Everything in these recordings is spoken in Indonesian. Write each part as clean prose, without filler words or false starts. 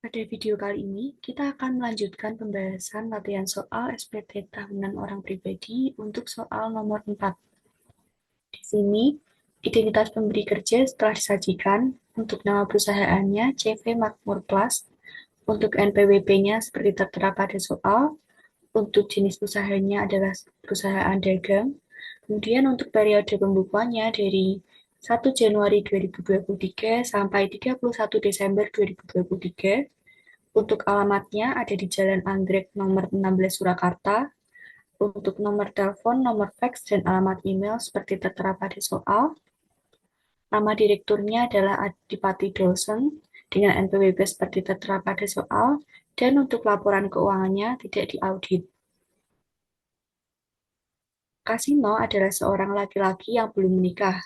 Pada video kali ini, kita akan melanjutkan pembahasan latihan soal SPT tahunan orang pribadi untuk soal nomor 4. Di sini, identitas pemberi kerja setelah disajikan. Untuk nama perusahaannya CV Makmur Plus, untuk NPWP-nya seperti tertera pada soal, untuk jenis usahanya adalah perusahaan dagang, kemudian untuk periode pembukuannya dari 1 Januari 2023 sampai 31 Desember 2023. Untuk alamatnya ada di Jalan Anggrek nomor 16 Surakarta. Untuk nomor telepon, nomor fax, dan alamat email seperti tertera pada soal. Nama direkturnya adalah Adipati Dolsen dengan NPWP seperti tertera pada soal. Dan untuk laporan keuangannya tidak diaudit. Kasino adalah seorang laki-laki yang belum menikah,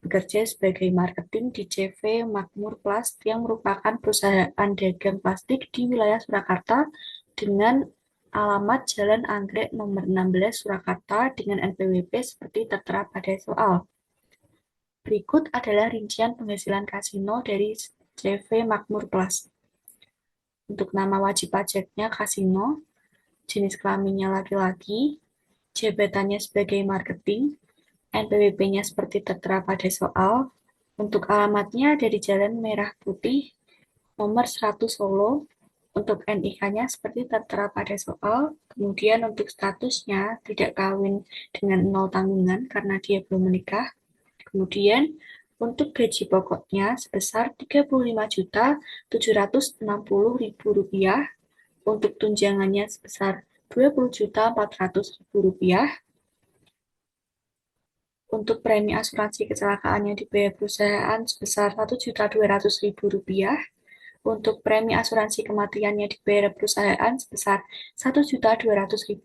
bekerja sebagai marketing di CV Makmur Plus yang merupakan perusahaan dagang plastik di wilayah Surakarta dengan alamat Jalan Anggrek nomor 16 Surakarta dengan NPWP seperti tertera pada soal. Berikut adalah rincian penghasilan kasino dari CV Makmur Plus. Untuk nama wajib pajaknya kasino, jenis kelaminnya laki-laki, jabatannya sebagai marketing, NPWP-nya seperti tertera pada soal. Untuk alamatnya dari Jalan Merah Putih, nomor 100 Solo. Untuk NIK-nya seperti tertera pada soal. Kemudian untuk statusnya tidak kawin dengan nol tanggungan karena dia belum menikah. Kemudian untuk gaji pokoknya sebesar Rp35.760.000. Untuk tunjangannya sebesar Rp20.400.000. Untuk premi asuransi kecelakaannya dibayar perusahaan sebesar Rp1.200.000. Untuk premi asuransi kematiannya dibayar perusahaan sebesar Rp1.200.000.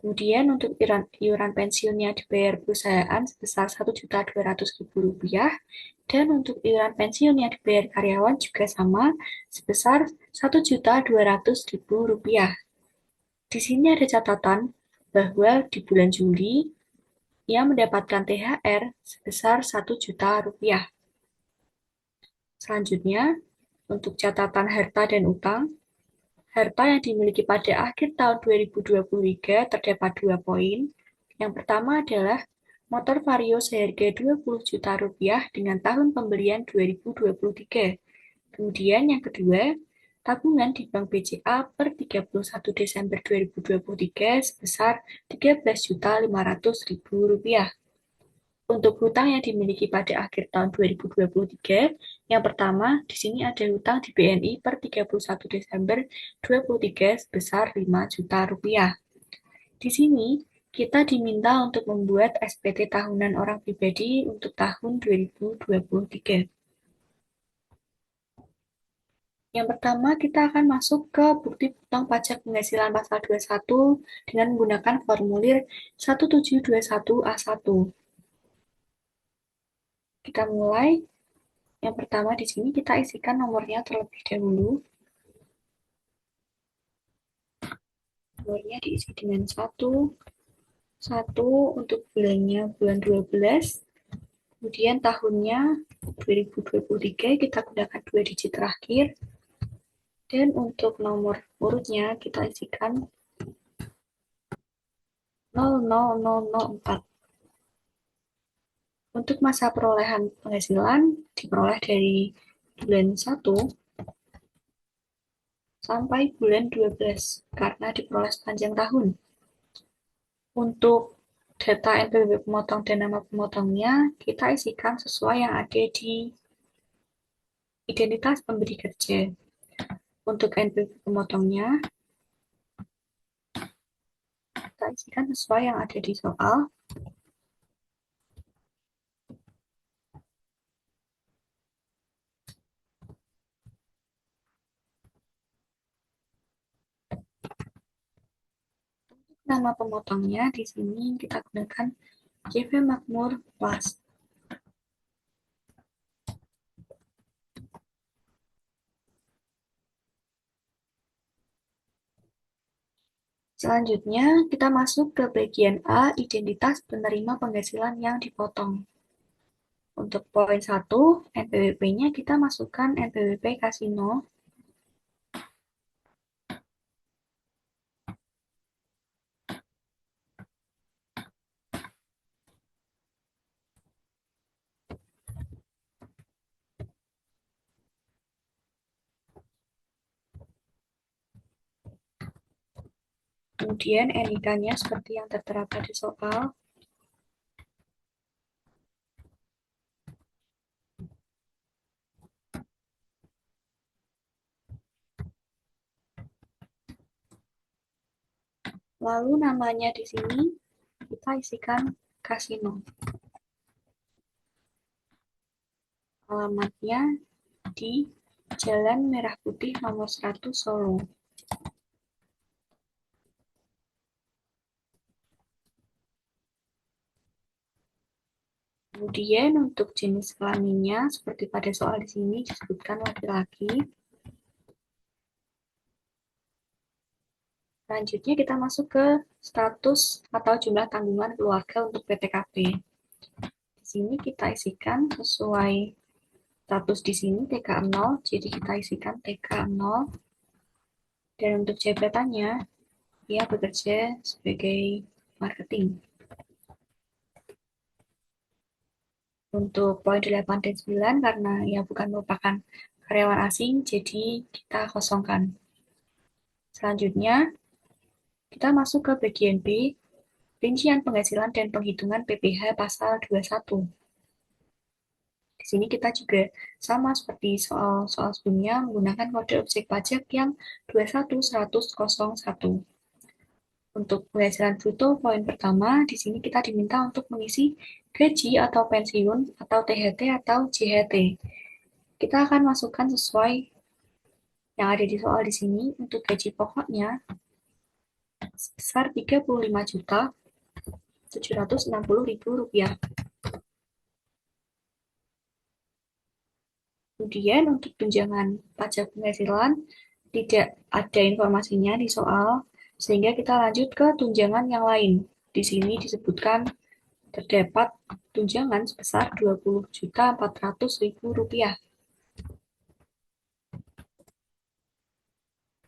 Kemudian untuk iuran pensiunnya dibayar perusahaan sebesar Rp1.200.000. Dan untuk iuran pensiun yang dibayar karyawan juga sama sebesar Rp1.200.000. Di sini ada catatan bahwa di bulan Juli ia mendapatkan THR sebesar Rp1.000.000. Selanjutnya, untuk catatan harta dan utang, harta yang dimiliki pada akhir tahun 2023 terdapat 2 poin. Yang pertama adalah motor Vario seharga Rp20 juta dengan tahun pembelian 2023. Kemudian yang kedua, tabungan di Bank BCA per 31 Desember 2023 sebesar Rp13.500.000. Untuk hutang yang dimiliki pada akhir tahun 2023, yang pertama, di sini ada hutang di BNI per 31 Desember 2023 sebesar Rp5 juta. Di sini, kita diminta untuk membuat SPT tahunan orang pribadi untuk tahun 2023. Yang pertama, kita akan masuk ke bukti potong pajak penghasilan pasal 21 dengan menggunakan formulir 1721A1. Kita mulai. Yang pertama di sini kita isikan nomornya terlebih dahulu. Nomornya diisi dengan 1, 1 untuk bulannya bulan 12, kemudian tahunnya 2023 kita gunakan 2 digit terakhir, dan untuk nomor urutnya kita isikan 00004. Untuk masa perolehan penghasilan diperoleh dari bulan 1 sampai bulan 12 karena diperoleh sepanjang tahun. Untuk data NPWP pemotong dan nama pemotongnya kita isikan sesuai yang ada di identitas pemberi kerja. Untuk NPWP pemotongnya kita isikan sesuai yang ada di soal. Nama pemotongnya di sini kita gunakan CV Makmur Plus. Selanjutnya, kita masuk ke bagian A, identitas penerima penghasilan yang dipotong. Untuk poin 1, NPWP-nya kita masukkan NPWP kasino. Kemudian NIK-nya seperti yang tertera pada soal. Lalu namanya di sini kita isikan kasino. Alamatnya di Jalan Merah Putih nomor 100 Solo. Kemudian untuk jenis kelaminnya seperti pada soal di sini disebutkan laki-laki. Selanjutnya kita masuk ke status atau jumlah tanggungan keluarga untuk PTKP. Di sini kita isikan sesuai status di sini TK0, jadi kita isikan TK0. Dan untuk jabatannya, ia bekerja sebagai marketing. Untuk poin 8 dan 9, karena ia bukan merupakan karyawan asing, jadi kita kosongkan. Selanjutnya, kita masuk ke bagian B, rincian penghasilan dan penghitungan PPh pasal 21. Di sini kita juga sama seperti soal sebelumnya menggunakan kode objek pajak yang 2110001. Untuk penghasilan bruto poin pertama, di sini kita diminta untuk mengisi gaji atau pensiun atau THT atau JHT. Kita akan masukkan sesuai yang ada di soal di sini. Untuk gaji pokoknya sebesar Rp35.760.000. Kemudian untuk tunjangan pajak penghasilan tidak ada informasinya di soal, sehingga kita lanjut ke tunjangan yang lain. Di sini disebutkan terdapat tunjangan sebesar Rp20.400.000.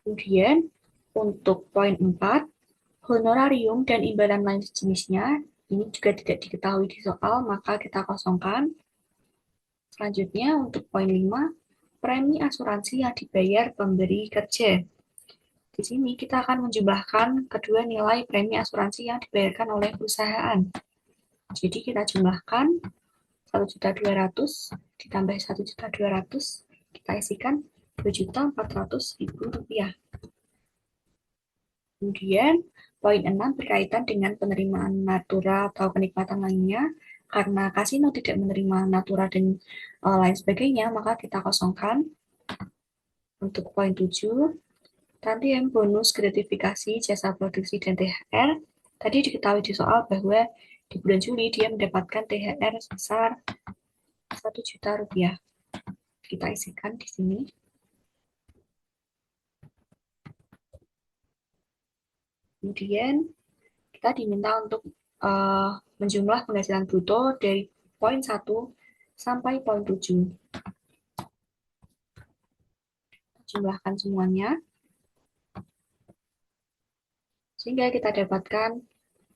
Kemudian untuk poin 4, honorarium dan imbalan lain sejenisnya, ini juga tidak diketahui di soal, maka kita kosongkan. Selanjutnya untuk poin 5, premi asuransi yang dibayar pemberi kerja. Di sini kita akan menjumlahkan kedua nilai premi asuransi yang dibayarkan oleh perusahaan. Jadi kita jumlahkan 1.200.000 ditambah 1.200.000, kita isikan Rp2.400.000. Kemudian poin 6 berkaitan dengan penerimaan natura atau kenikmatan lainnya. Karena kasino tidak menerima natura dan lain sebagainya, maka kita kosongkan. Untuk poin 7, tantiem bonus gratifikasi jasa produksi dan THR. Tadi diketahui di soal bahwa di bulan Juli dia mendapatkan THR sebesar Rp1.000.000. Kita isikan di sini. Kemudian kita diminta untuk menjumlah penghasilan bruto dari poin 1 sampai poin 7. Jumlahkan semuanya. Sehingga kita dapatkan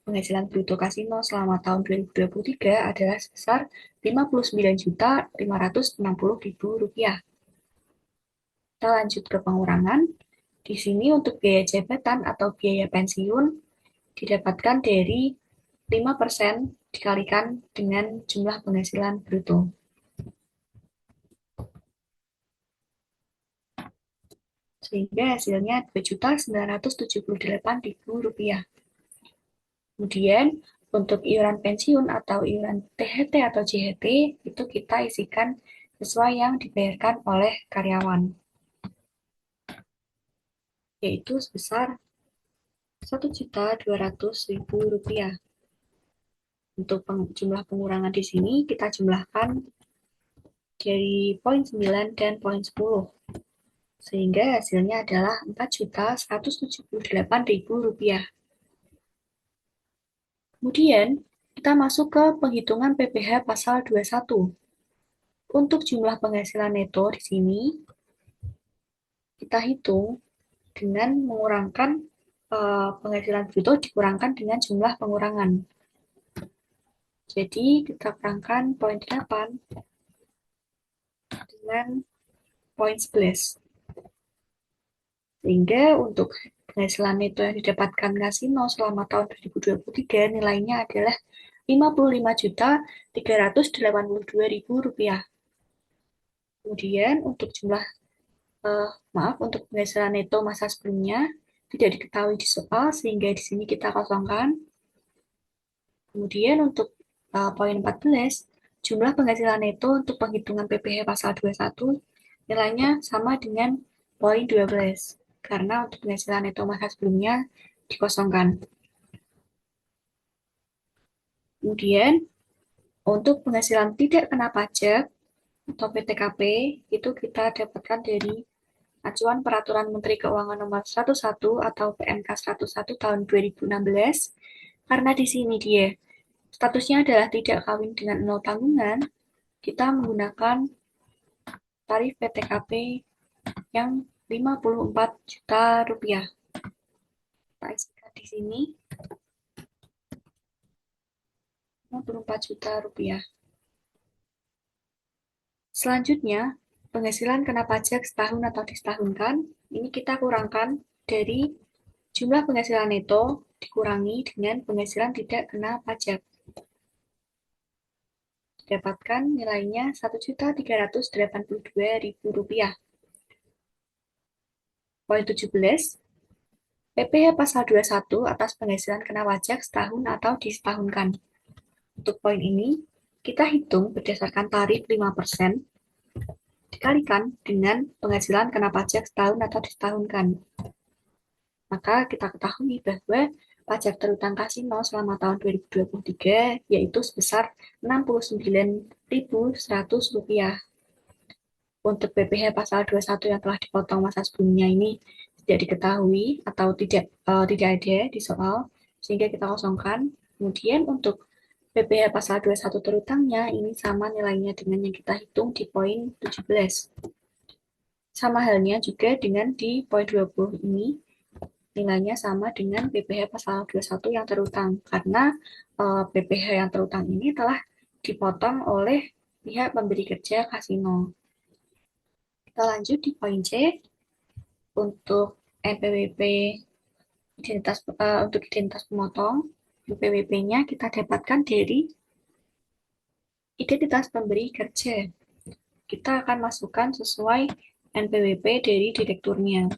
penghasilan bruto kasino selama tahun 2023 adalah sebesar Rp59.560.000. Kita lanjut ke pengurangan. Di sini untuk biaya jabatan atau biaya pensiun didapatkan dari 5% dikalikan dengan jumlah penghasilan bruto. Sehingga hasilnya Rp2.978.000. Kemudian untuk iuran pensiun atau iuran THT atau JHT itu kita isikan sesuai yang dibayarkan oleh karyawan, yaitu sebesar Rp1.200.000. Untuk jumlah pengurangan di sini kita jumlahkan dari poin 9 dan poin 10. Sehingga hasilnya adalah Rp4.178.000. Kemudian, kita masuk ke penghitungan PPh pasal 21. Untuk jumlah penghasilan neto di sini, kita hitung dengan mengurangkan penghasilan bruto dikurangkan dengan jumlah pengurangan. Jadi, kita kurangkan poin 8 dengan poin 11. Sehingga untuk penghasilan neto yang didapatkan kasino selama tahun 2023 nilainya adalah Rp55.382.000. Kemudian untuk untuk penghasilan neto masa sebelumnya tidak diketahui di soal sehingga di sini kita kosongkan. Kemudian untuk poin 14, jumlah penghasilan neto untuk penghitungan PPh pasal 21 nilainya sama dengan poin 12 karena untuk penghasilan neto masa sebelumnya dikosongkan. Kemudian untuk penghasilan tidak kena pajak atau PTKP itu kita dapatkan dari Acuan Peraturan Menteri Keuangan Nomor 11 atau PMK 101 tahun 2016 karena di sini dia statusnya adalah tidak kawin dengan nol tanggungan, kita menggunakan tarif PTKP yang Rp54 juta. Kita isikan di sini Rp54 juta. Selanjutnya, penghasilan kena pajak setahun atau disetahunkan, ini kita kurangkan dari jumlah penghasilan neto dikurangi dengan penghasilan tidak kena pajak. Dapatkan nilainya Rp1.382.000. Poin 17, PPh pasal 21 atas penghasilan kena pajak setahun atau disetahunkan. Untuk poin ini, kita hitung berdasarkan tarif 5% dikalikan dengan penghasilan kena pajak setahun atau disetahunkan. Maka kita ketahui bahwa pajak terutang kasino selama tahun 2023 yaitu sebesar Rp69.100. Untuk PPh pasal 21 yang telah dipotong masa sebelumnya ini tidak diketahui atau tidak ada di soal, sehingga kita kosongkan. Kemudian untuk PPh pasal 21 terutangnya ini sama nilainya dengan yang kita hitung di poin 17. Sama halnya juga dengan di poin 20 ini, nilainya sama dengan PPh pasal 21 yang terutang, karena PPh yang terutang ini telah dipotong oleh pihak pemberi kerja kasino. Kita lanjut di poin C, untuk NPWP untuk identitas pemotong, NPWP-nya kita dapatkan dari identitas pemberi kerja. Kita akan masukkan sesuai NPWP dari direkturnya.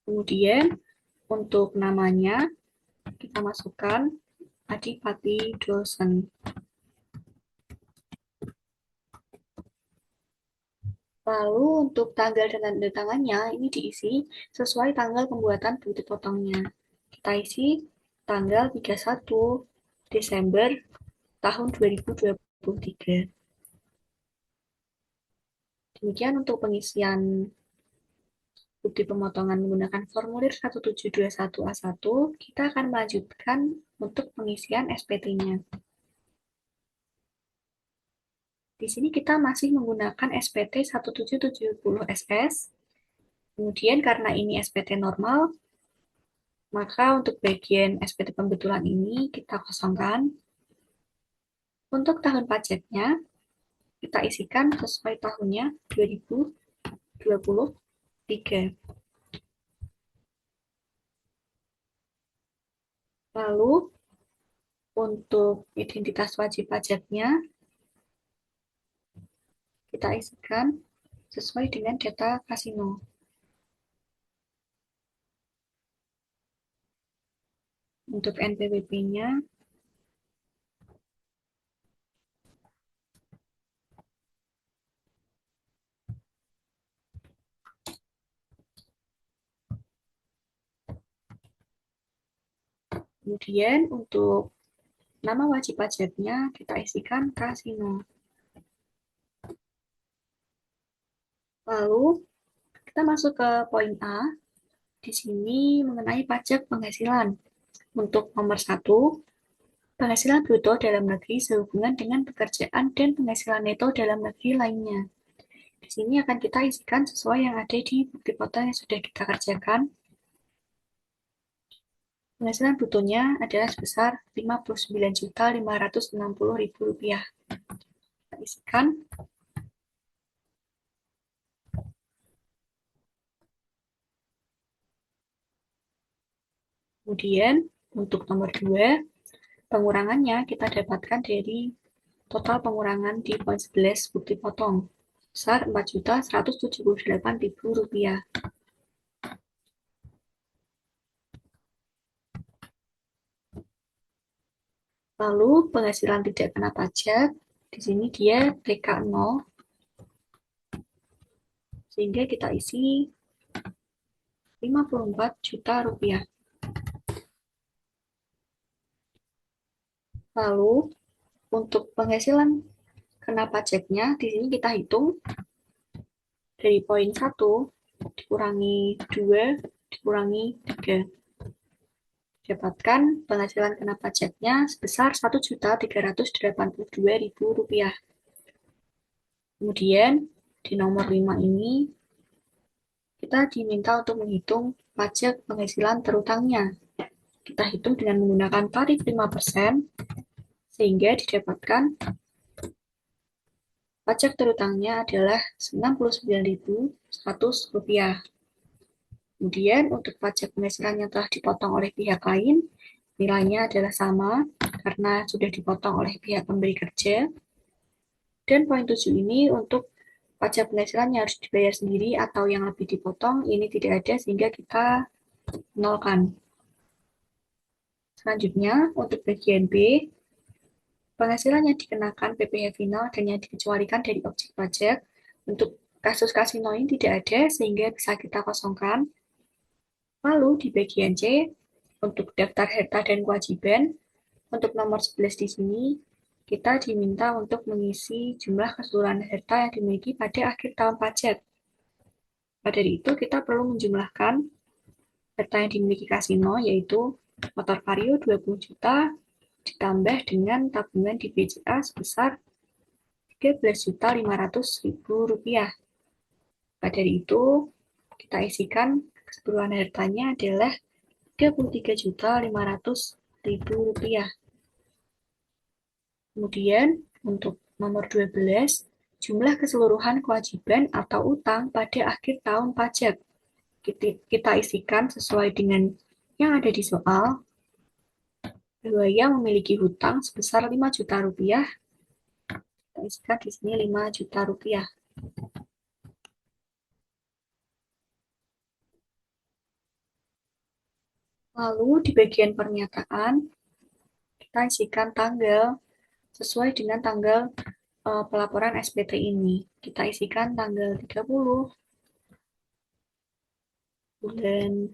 Kemudian untuk namanya kita masukkan Adipati Dosen. Lalu untuk tanggal dan tanda tangannya ini diisi sesuai tanggal pembuatan bukti potongnya. Kita isi tanggal 31 Desember tahun 2023. Demikian untuk pengisian bukti pemotongan menggunakan formulir 1721A1, kita akan melanjutkan untuk pengisian SPT-nya. Di sini kita masih menggunakan SPT 1770SS. Kemudian karena ini SPT normal, maka untuk bagian SPT pembetulan ini kita kosongkan. Untuk tahun pajaknya, kita isikan sesuai tahunnya 2023. Lalu, untuk identitas wajib pajaknya, kita isikan sesuai dengan data kasino. Untuk NPWP-nya, kemudian untuk nama wajib pajaknya kita isikan kasino. Lalu kita masuk ke poin A. Di sini mengenai pajak penghasilan. Untuk nomor 1, penghasilan bruto dalam negeri sehubungan dengan pekerjaan dan penghasilan neto dalam negeri lainnya. Di sini akan kita isikan sesuai yang ada di bukti potong yang sudah kita kerjakan. Penghasilan brutonya adalah sebesar Rp59.560.000. Kita isikan. Kemudian untuk nomor 2, pengurangannya kita dapatkan dari total pengurangan di poin 11 bukti potong sebesar Rp4.178.000. Lalu penghasilan tidak kena pajak, di sini dia TK 0, sehingga kita isi Rp54 juta. Lalu untuk penghasilan kena pajaknya, di sini kita hitung dari poin 1 dikurangi 2 dikurangi 3. Dapatkan penghasilan kena pajaknya sebesar Rp1.382.000. Kemudian di nomor 5 ini kita diminta untuk menghitung pajak penghasilan terutangnya. Kita hitung dengan menggunakan tarif 5%, sehingga didapatkan pajak terutangnya adalah Rp99.100. Kemudian untuk pajak penghasilan yang telah dipotong oleh pihak lain, nilainya adalah sama karena sudah dipotong oleh pihak pemberi kerja. Dan poin 7 ini untuk pajak penghasilan yang harus dibayar sendiri atau yang lebih dipotong, ini tidak ada sehingga kita nolkan. Selanjutnya, untuk bagian B, penghasilan yang dikenakan PPh final dan yang dikecualikan dari objek pajak. Untuk kasus kasino ini tidak ada sehingga bisa kita kosongkan. Lalu di bagian C, untuk daftar harta dan kewajiban, untuk nomor 11 di sini, kita diminta untuk mengisi jumlah keseluruhan harta yang dimiliki pada akhir tahun pajak. Pada dari itu, kita perlu menjumlahkan harta yang dimiliki kasino, yaitu motor Vario 20 juta, ditambah dengan tabungan di BCA sebesar Rp13.500.000. Pada dari itu, kita isikan keseluruhan hartanya adalah Rp33.500.000. Kemudian, untuk nomor 12, jumlah keseluruhan kewajiban atau utang pada akhir tahun pajak. Kita isikan sesuai dengan yang ada di soal, bahwa yang memiliki hutang sebesar Rp5 juta. Kita isikan di sini Rp5 juta. Lalu di bagian pernyataan, kita isikan tanggal sesuai dengan tanggal pelaporan SPT ini. Kita isikan tanggal 30 bulan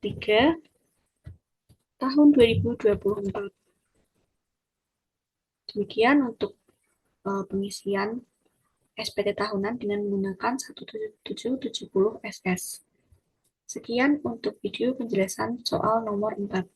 3 tahun 2024. Demikian untuk pengisian SPT tahunan dengan menggunakan 1770 SS. Sekian untuk video penjelasan soal nomor 4.